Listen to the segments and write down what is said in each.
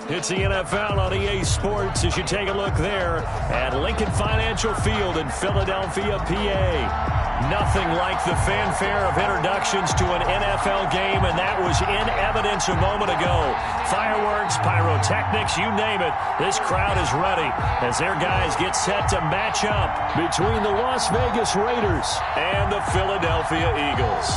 It's the NFL on EA Sports as you take a look there at Lincoln Financial Field in Philadelphia, PA. Nothing like the fanfare of introductions to an NFL game, and that was in evidence a moment ago. Fireworks, pyrotechnics, you name it. This crowd is ready as their guys get set to match up between the Las Vegas Raiders and the Philadelphia Eagles.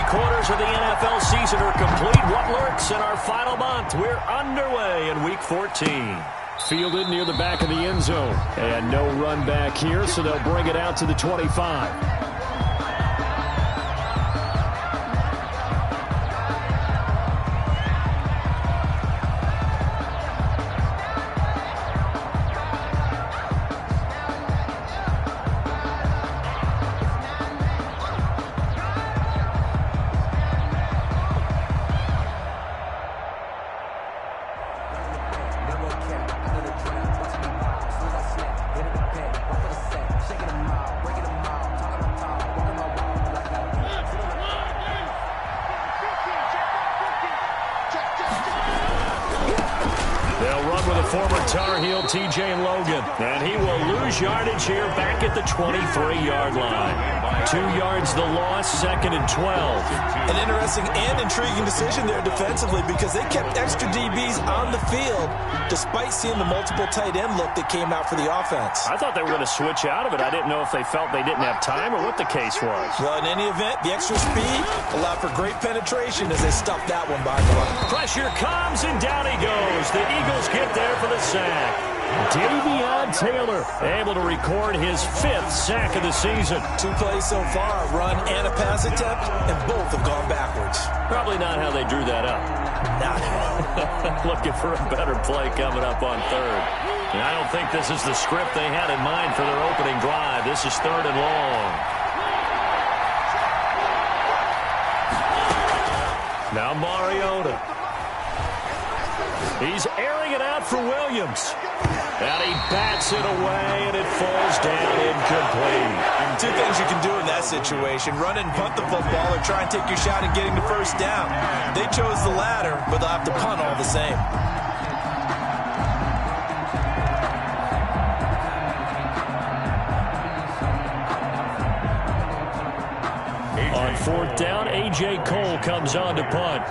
Quarters of the NFL season are complete. What lurks in our final month? We're underway in Week 14. Fielded near the back of the end zone. And no run back here, so they'll bring it out to the 25. TJ Logan, and he will lose yardage here back at the 23-yard line. 2 yards the loss, 2nd and 12. An interesting and intriguing decision there defensively because they kept extra DBs on the field despite seeing the multiple tight end look that came out for the offense. I thought they were going to switch out of it. I didn't know if they felt they didn't have time or what the case was. Well, in any event, the extra speed allowed for great penetration as they stuffed that one behind the line. Pressure comes, and down he goes. The Eagles get there for the sack. Davion Taylor able to record his 5th sack of the season. 2 plays so far, a run and a pass attempt, and both have gone backwards. Probably not how they drew that up. Not at all. Looking for a better play coming up on 3rd. And I don't think this is the script they had in mind for their opening drive. This is 3rd and long. Now Mariota. He's airing it out for Williams. And he bats it away, and it falls down incomplete. 2 things you can do in that situation. Run and punt the football or try and take your shot at getting the first down. They chose the latter, but they'll have to punt all the same. On 4th down, A.J. Cole comes on to punt.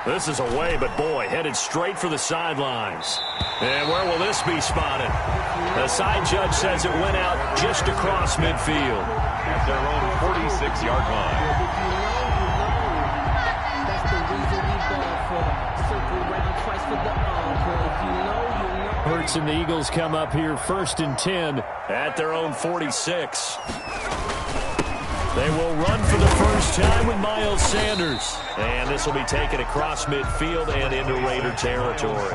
This is away, but boy, headed straight for the sidelines. And where will this be spotted? The side judge says it went out just across midfield. At their own 46-yard line. Hurts and the Eagles come up here 1st and 10 at their own 46. They will run for the first time with Miles Sanders. And this will be taken across midfield and into Raider territory.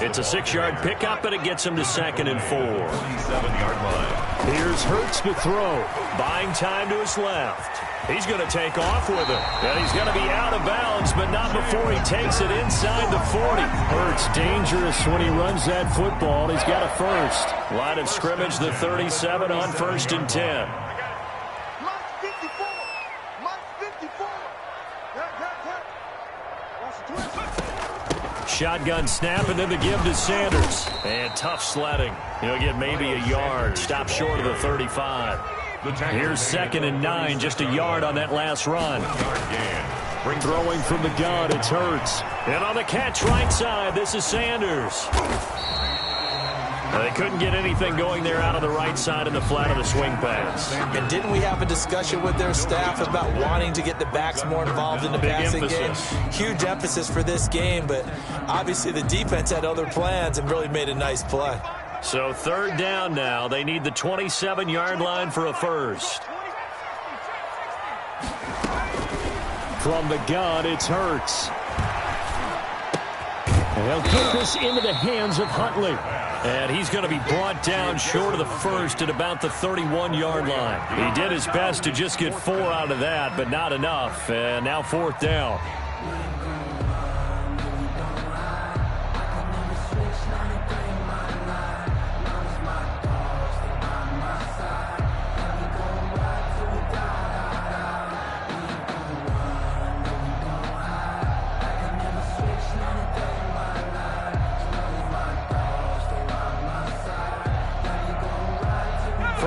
It's a 6-yard pickup, and it gets him to 2nd and 4. 47-yard line. Here's Hurts to throw. Buying time to his left. He's going to take off with it. And he's going to be out of bounds, but not before he takes it inside the 40. Hurts dangerous when he runs that football. He's got a first. Line of scrimmage, the 37 on 1st and 10. Shotgun snap, and then the give to Sanders. And tough sledding. He'll get maybe a yard. Stop short of the 35. Here's 2nd and 9, just a yard on that last run. Throwing from the gun, it's Hurts. And on the catch right side, this is Sanders. They couldn't get anything going there out of the right side in the flat of the swing pass. And didn't we have a discussion with their staff about wanting to get the backs more involved in the passing game? Huge emphasis for this game, but obviously the defense had other plans and really made a nice play. So 3rd down now. They need the 27-yard line for a first. From the gun, it's Hurts. And they'll get this into the hands of Huntley. And he's going to be brought down short of the first at about the 31-yard line. He did his best to just get 4 out of that, but not enough. And now 4th down.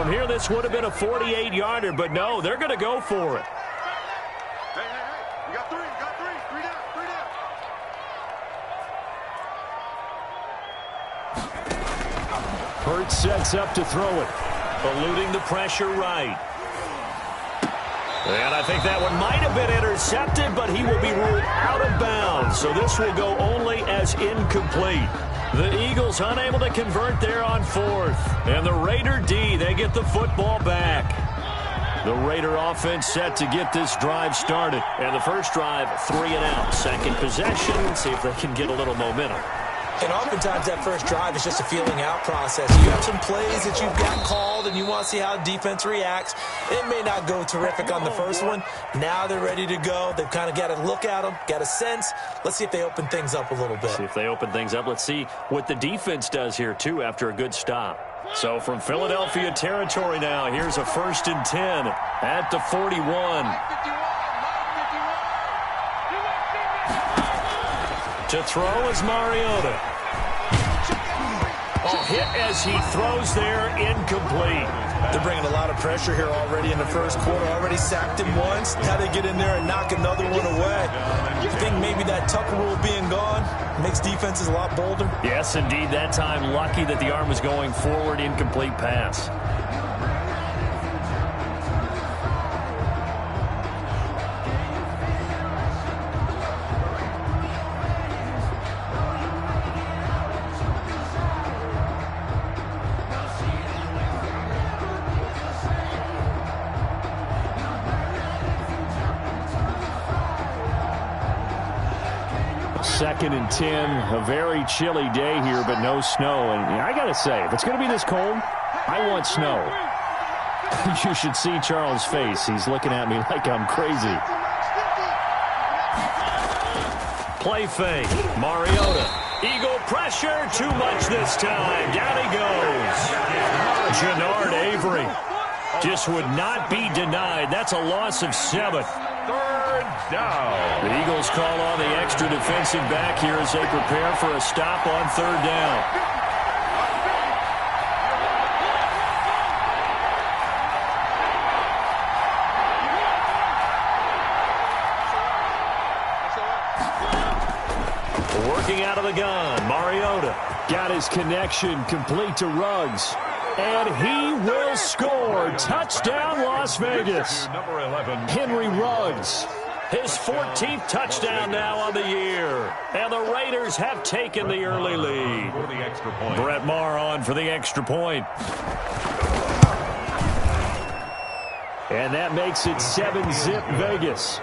From here, this would have been a 48-yarder, but no, they're going to go for it. Hey, you got three, three down. Hurts sets up to throw it, eluding the pressure right. And I think that one might have been intercepted, but he will be ruled out of bounds. So this will go only as incomplete. The Eagles unable to convert there on fourth. And the Raider D, they get the football back. The Raider offense set to get this drive started. And the first drive, 3 and out. Second possession, see if they can get a little momentum. And oftentimes that first drive is just a feeling out process. You have some plays that you've got called and you want to see how defense reacts. It may not go terrific on the first one. Now they're ready to go. They've kind of got to look at them, got a sense. Let's see if they open things up a little bit. See if they open things up. Let's see what the defense does here, too, after a good stop. So from Philadelphia territory now, here's a 1st and 10 at the 41. To throw is Mariota. Hit as he throws there, incomplete. They're bringing a lot of pressure here already in the first quarter. Already sacked him once. How they get in there and knock another one away. I think maybe that Tucker rule being gone makes defenses a lot bolder. Yes, indeed. That time, lucky that the arm was going forward, incomplete pass. Second and 10, a very chilly day here, but no snow. And I got to say, if it's going to be this cold, I want snow. You should see Charles' face. He's looking at me like I'm crazy. Play fake. Mariota. Eagle pressure. Too much this time. Down he goes. Genard Avery just would not be denied. That's a loss of 7. Third down. The Eagles call on the extra defensive back here as they prepare for a stop on 3rd down. Working out of the gun, Mariota got his connection complete to Ruggs. And he will score. Touchdown, Las Vegas. Number 11. Henry Ruggs. His 14th touchdown now on the year. And the Raiders have taken the early lead. For the extra point. Brett Maher on for the extra point. And that makes it 7-zip Vegas.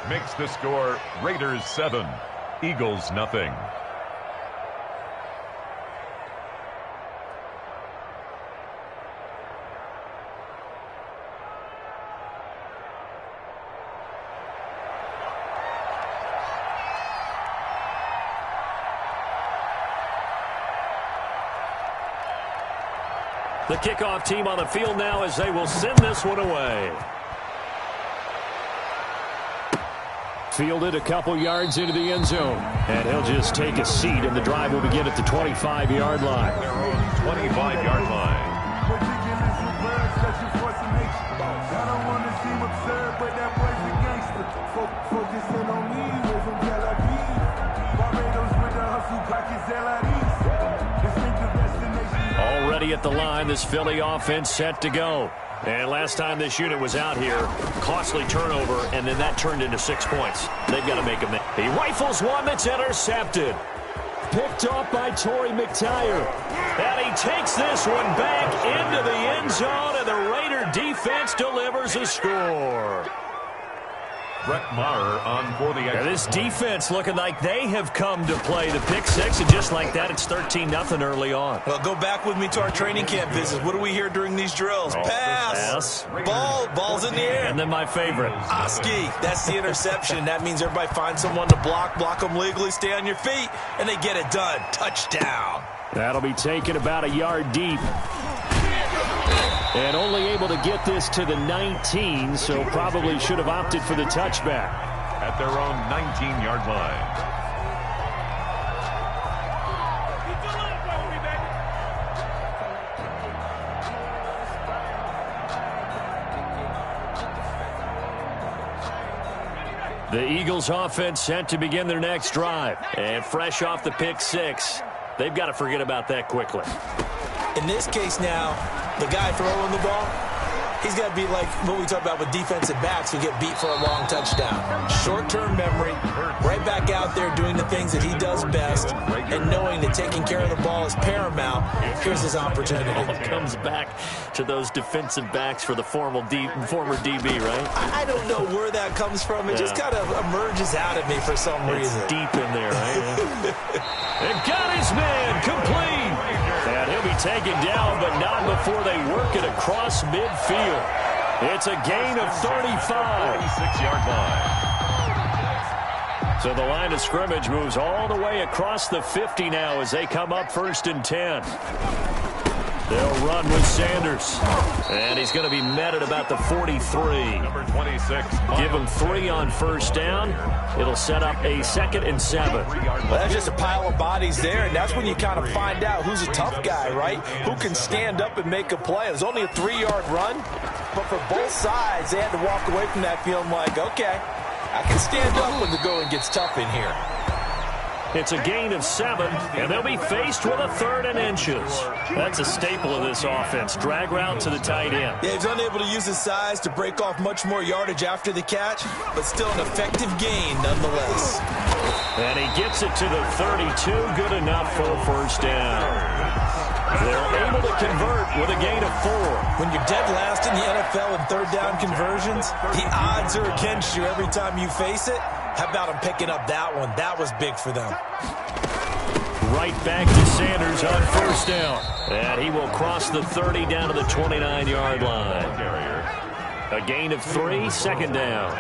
Makes the score Raiders 7, Eagles nothing. The kickoff team on the field now as they will send this one away. Fielded a couple yards into the end zone. And he'll just take a seat, and the drive will begin at the 25-yard line. Their own 25-yard line. Already at the line, this Philly offense set to go. And last time this unit was out here, costly turnover, and then that turned into 6 points. They've got to make them. He rifles one that's intercepted. Picked off by Torrey McTyer. And he takes this one back into the end zone, and the Raider defense delivers a score. Brett Maher on for the extra. This defense looking like they have come to play. The pick six, and just like that, it's 13-0 early on. Well, go back with me to our training camp visits. What do we hear during these drills? Pass. Ball's in the air. And then my favorite. Oski, that's the interception. That means everybody finds someone to block them legally, stay on your feet, and they get it done. Touchdown. That'll be taken about a yard deep. And only able to get this to the 19, so probably should have opted for the touchback. At their own 19-yard line. The Eagles offense set to begin their next drive. And fresh off the pick six, they've got to forget about that quickly. In this case now, the guy throwing the ball, he's got to be like what we talk about with defensive backs who get beat for a long touchdown. Short-term memory, right back out there doing the things that he does best, and knowing that taking care of the ball is paramount. Here's his opportunity. It comes back to those defensive backs for the former DB, right? I don't know where that comes from. It just kind of emerges out of me for some reason. It's deep in there, right? And got his man complete. And he'll be taken down, but not before they work it across midfield. It's a gain of 35. 36-yard line. So the line of scrimmage moves all the way across the 50 now as they come up 1st and 10. They'll run with Sanders. And he's going to be met at about the 43. Number 26. Give him 3 on first down. It'll set up a 2nd and 7. Well, that's just a pile of bodies there, and that's when you kind of find out who's a tough guy, right? Who can stand up and make a play. It was only a 3-yard run, but for both sides, they had to walk away from that feeling like, okay, I can stand up when the going gets tough in here. It's a gain of 7, and they'll be faced with a 3rd and inches. That's a staple of this offense. Drag route to the tight end. Yeah, he's unable to use his size to break off much more yardage after the catch, but still an effective gain nonetheless. And he gets it to the 32. Good enough for a first down. They're able to convert with a gain of 4. When you're dead last in the NFL in third down conversions, the odds are against you every time you face it. How about him picking up that one? That was big for them. Right back to Sanders on first down. And he will cross the 30 down to the 29-yard line. A gain of 3, 2nd down.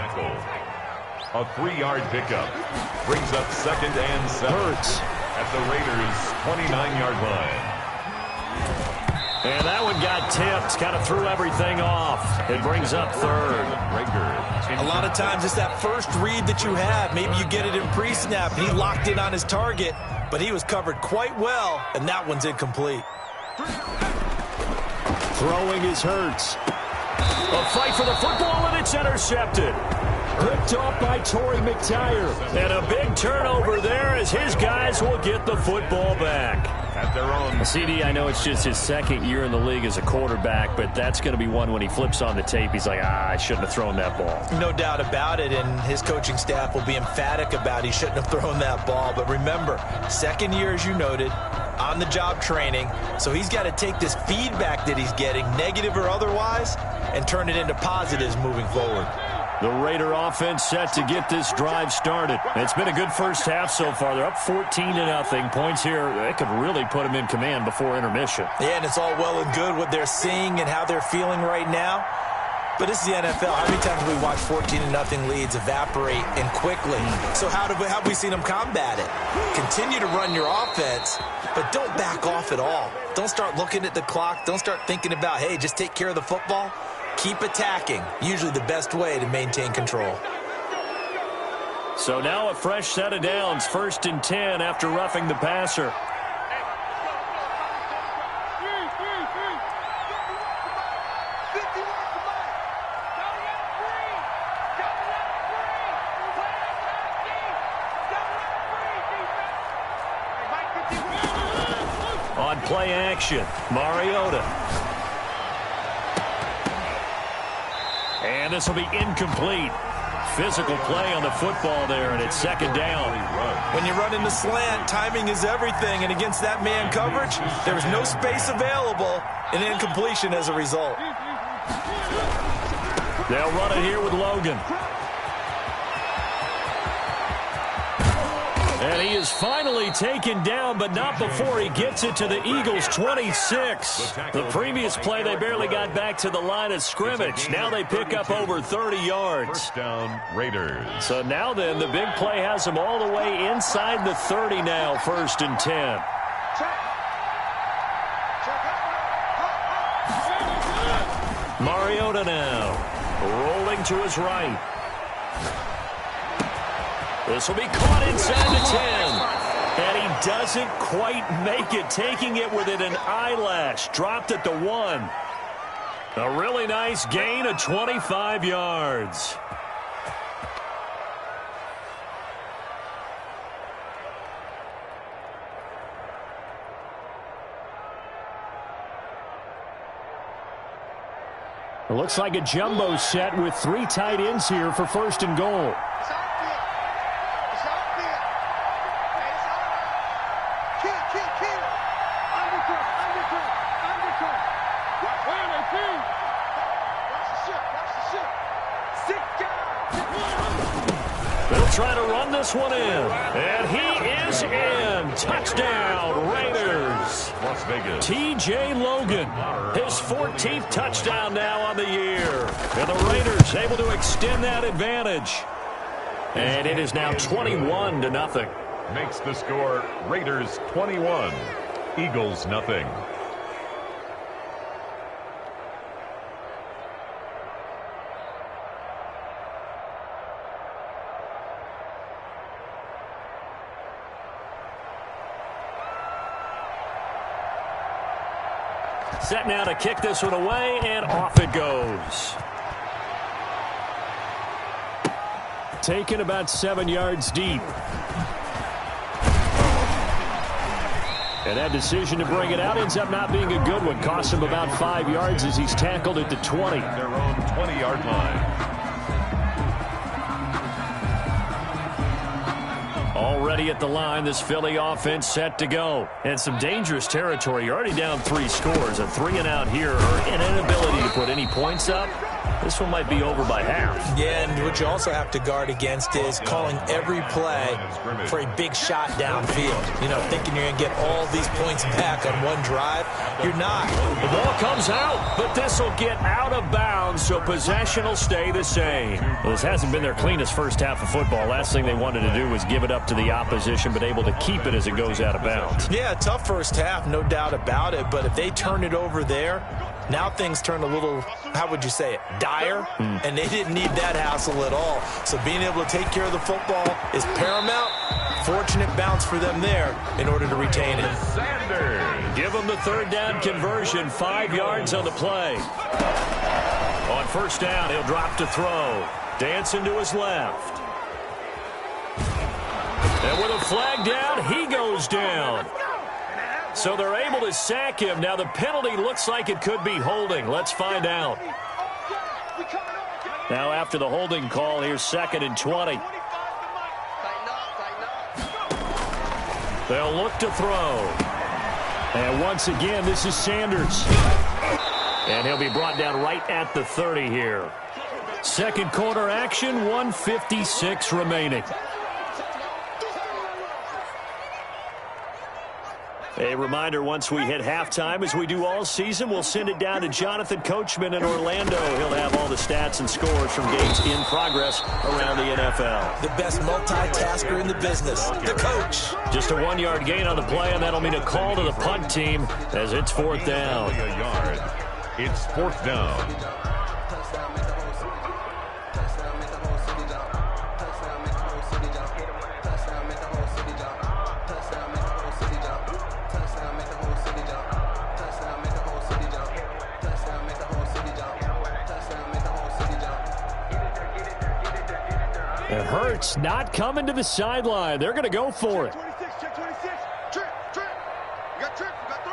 A 3-yard pickup brings up 2nd and 7. Hurts At the Raiders' 29-yard line. And that one got tipped, kind of threw everything off. It brings up 3rd. A lot of times it's that first read that you have. Maybe you get it in pre-snap. He locked in on his target, but he was covered quite well, and that one's incomplete. Throwing is Hurts. A fight for the football, and it's intercepted. Picked off by Torrey McTyer. And a big turnover there as his guys will get the football back. At their own. CD, I know it's just his 2nd year in the league as a quarterback, but that's going to be one when he flips on the tape. He's like, I shouldn't have thrown that ball. No doubt about it, and his coaching staff will be emphatic about he shouldn't have thrown that ball. But remember, 2nd year, as you noted, on-the-job training, so he's got to take this feedback that he's getting, negative or otherwise, and turn it into positives moving forward. The Raider offense set to get this drive started. It's been a good first half so far. They're up 14-0. Points here, they could really put them in command before intermission. Yeah, and it's all well and good what they're seeing and how they're feeling right now. But this is the NFL. How many times have we watched 14-0 leads evaporate and quickly? So how have we seen them combat it? Continue to run your offense, but don't back off at all. Don't start looking at the clock. Don't start thinking about, hey, just take care of the football. Keep attacking. Usually the best way to maintain control. So now a fresh set of downs. 1st and 10 after roughing the passer. On play action, Mariota. And this will be incomplete. Physical play on the football there, and it's 2nd down. When you run in the slant, timing is everything, and against that man coverage, there was no space available, and incompletion as a result. They'll run it here with Logan. And he is finally taken down, but not before he gets it to the Eagles' 26. The previous play, they barely got back to the line of scrimmage. Now they pick up over 30 yards. First down, Raiders. So now then, the big play has them all the way inside the 30 now, 1st and 10. Mariota now, rolling to his right. This will be caught inside the 10. And he doesn't quite make it, taking it within an eyelash. Dropped at the 1. A really nice gain of 25 yards. It looks like a jumbo set with 3 tight ends here for 1st and goal. They'll try to run this one in. And he is in. Touchdown, Raiders. Las Vegas. T.J. Logan, his 14th touchdown now on the year. And the Raiders able to extend that advantage. And it is now 21-0. Makes the score Raiders 21, Eagles nothing. Set now to kick this one away, and off it goes. Taken about 7 yards deep. And that decision to bring it out ends up not being a good one. Cost him about 5 yards as he's tackled at the 20. Their own 20-yard line. Already at the line, this Philly offense set to go. And some dangerous territory. You're already down 3 scores. A 3-and-out here, or an inability to put any points up. This one might be over by half. Yeah, and what you also have to guard against is calling every play for a big shot downfield. You know, thinking you're going to get all these points back on one drive. You're not. The ball comes out, but this will get out of bounds, so possession will stay the same. Well, this hasn't been their cleanest first half of football. Last thing they wanted to do was give it up to the opposition, but able to keep it as it goes out of bounds. Yeah, tough first half, no doubt about it. But if they turn it over there, now things turn a little, how would you say it, dire? And they didn't need that hassle at all. So being able to take care of the football is paramount. Fortunate bounce for them there in order to retain it. Sanders. Give them the 3rd down conversion, 5 yards on the play. On 1st down, he'll drop to throw. Dancing to his left. And with a flag down, he goes down. So they're able to sack him. Now the penalty looks like it could be holding. Let's find out. Now after the holding call, here's 2nd and 20. They'll look to throw. And once again, this is Sanders. And he'll be brought down right at the 30 here. Second quarter action, 1:56 remaining. A reminder, once we hit halftime, as we do all season, we'll send it down to Jonathan Coachman in Orlando. He'll have all the stats and scores from games in progress around the NFL. The best multitasker in the business, the coach. Just a 1-yard gain on the play, and that'll mean a call to the punt team as it's 4th down. A yard. It's 4th down. And Hurts not coming to the sideline. They're going to go for it. 26, check 26. Trip. You got Trip, you got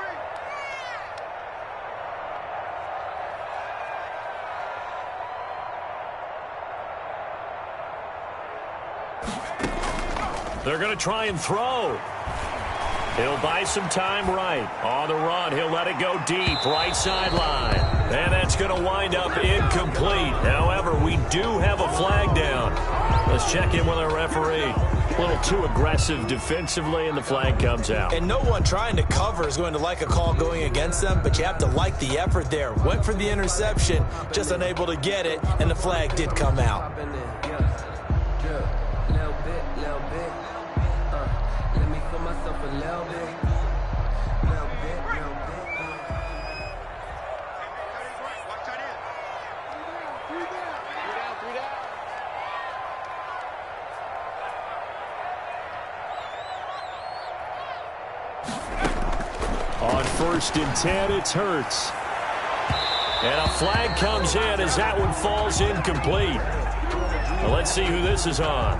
3. They're going to try and throw. He'll buy some time right. On the run, he'll let it go deep, right sideline. And that's going to wind up incomplete. However, we do have a flag down. Let's check in with our referee. A little too aggressive defensively, and the flag comes out. And no one trying to cover is going to like a call going against them, but you have to like the effort there. Went for the interception, just unable to get it, and the flag did come out. On 1st and 10, it's Hurts. And a flag comes in as that one falls incomplete. Well, let's see who this is on.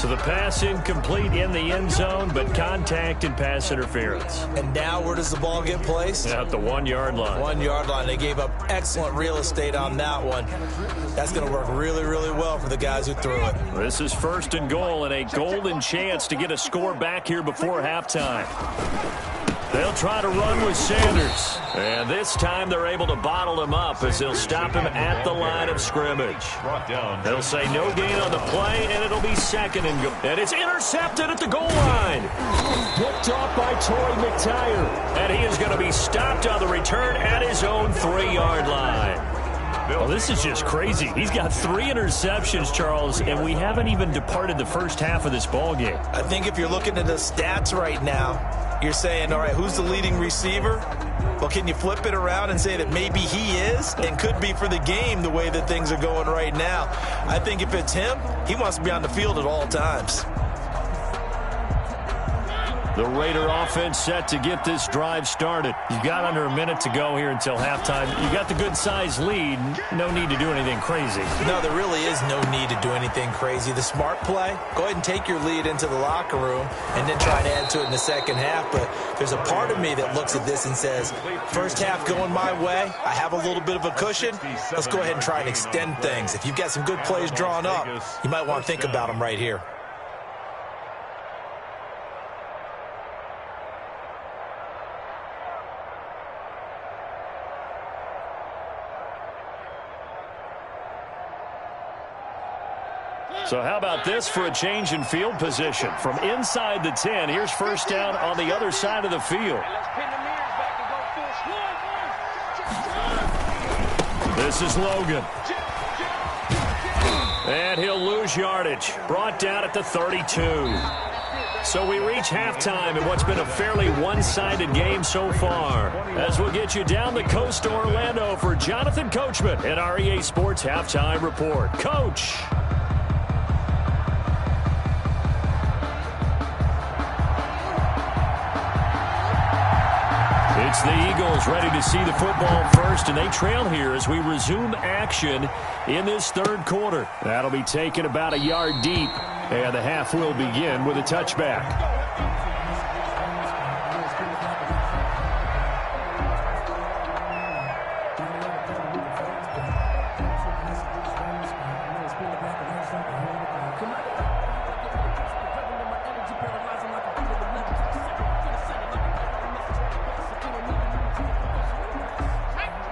So the pass incomplete in the end zone, but contact and pass interference. And now where does the ball get placed? At the 1-yard line. 1-yard line. They gave up excellent real estate on that one. That's going to work really, really well for the guys who threw it. This is 1st and goal and a golden chance to get a score back here before halftime. They'll try to run with Sanders. And this time they're able to bottle him up as they'll stop him at the line of scrimmage. They'll say no gain on the play, and it'll be 2nd and goal. And it's intercepted at the goal line. Picked off by Torrey McTyer. And he is going to be stopped on the return at his own 3-yard line. Well, this is just crazy. He's got 3 interceptions, Charles, and we haven't even departed the first half of this ball game. I think if you're looking at the stats right now, you're saying, all right, who's the leading receiver? Well, can you flip it around and say that maybe he is and could be for the game the way that things are going right now? I think if it's him, he wants to be on the field at all times. The Raider offense set to get this drive started. You've got under a minute to go here until halftime. You got the good-sized lead. No need to do anything crazy. No, there really is no need to do anything crazy. The smart play, go ahead and take your lead into the locker room and then try to add to it in the second half. But there's a part of me that looks at this and says, first half going my way, I have a little bit of a cushion. Let's go ahead and try and extend things. If you've got some good plays drawn up, you might want to think about them right here. So how about this for a change in field position? From inside the 10, here's first down on the other side of the field. This is Logan. And he'll lose yardage. Brought down at the 32. So we reach halftime in what's been a fairly one-sided game so far. As we'll get you down the coast to Orlando for Jonathan Coachman at our EA Sports Halftime Report. Coach. It's the Eagles ready to see the football first, and they trail here as we resume action in this 3rd quarter. That'll be taken about a yard deep, and the half will begin with a touchback.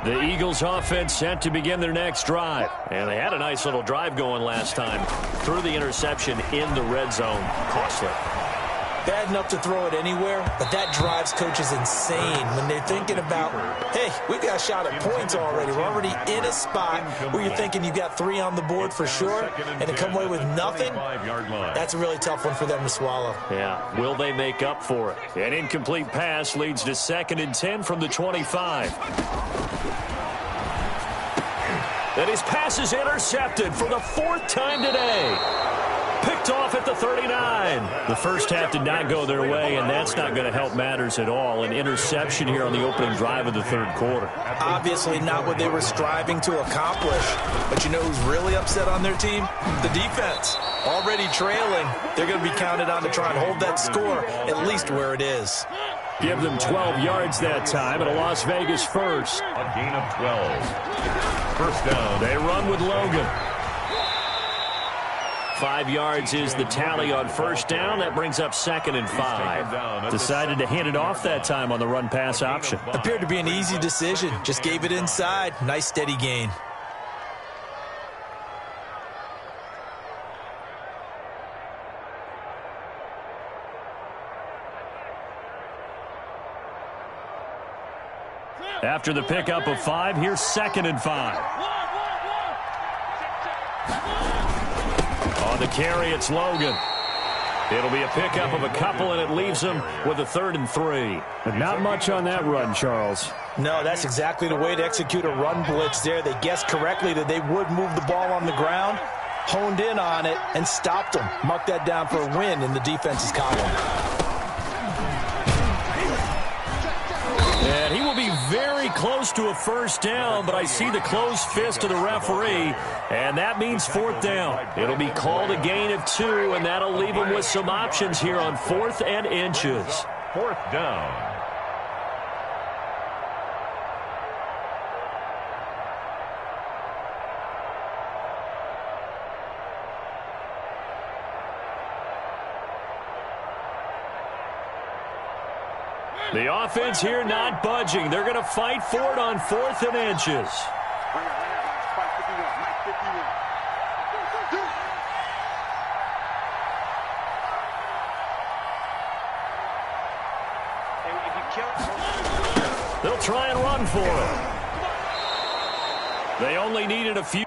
The Eagles offense set to begin their next drive. And they had a nice little drive going last time. Threw the interception in the red zone. Costly. Bad enough to throw it anywhere, but that drives coaches insane when they're thinking about, hey, we've got a shot at points already. We're already in a spot where you're thinking you've got 3 on the board for sure, and to come away with nothing, that's a really tough one for them to swallow. Yeah, will they make up for it? An incomplete pass leads to 2nd and 10 from the 25. And his pass is intercepted for the 4th time today. Picked off at the 39. The first half did not go their way, and that's not going to help matters at all. An interception here on the opening drive of the 3rd quarter. Obviously not what they were striving to accomplish. But you know who's really upset on their team? The defense. Already trailing. They're going to be counted on to try and hold that score at least where it is. Give them 12 yards that time and a Las Vegas first. A gain of 12. First down. They run with Logan. 5 yards is the tally on first down. That brings up 2nd and 5. Decided to hand it off that time on the run-pass option. Appeared to be an easy decision. Just gave it inside. Nice steady gain. After the pickup of 5, here's 2nd and 5. On the carry, it's Logan. It'll be a pickup of a couple, and it leaves them with a 3rd and 3. But not much on that run, Charles. No, that's exactly the way to execute a run blitz there. They guessed correctly that they would move the ball on the ground, honed in on it, and stopped them. Mark that down for a win in the defense's column. And he will be very close to a first down, but I see the closed fist of the referee, and that means fourth down. It'll be called a gain of 2, and that'll leave them with some options here on 4th and inches. Fourth down. The offense here not budging. They're going to fight for it on 4th and inches. They'll try and run for it. They only needed a few.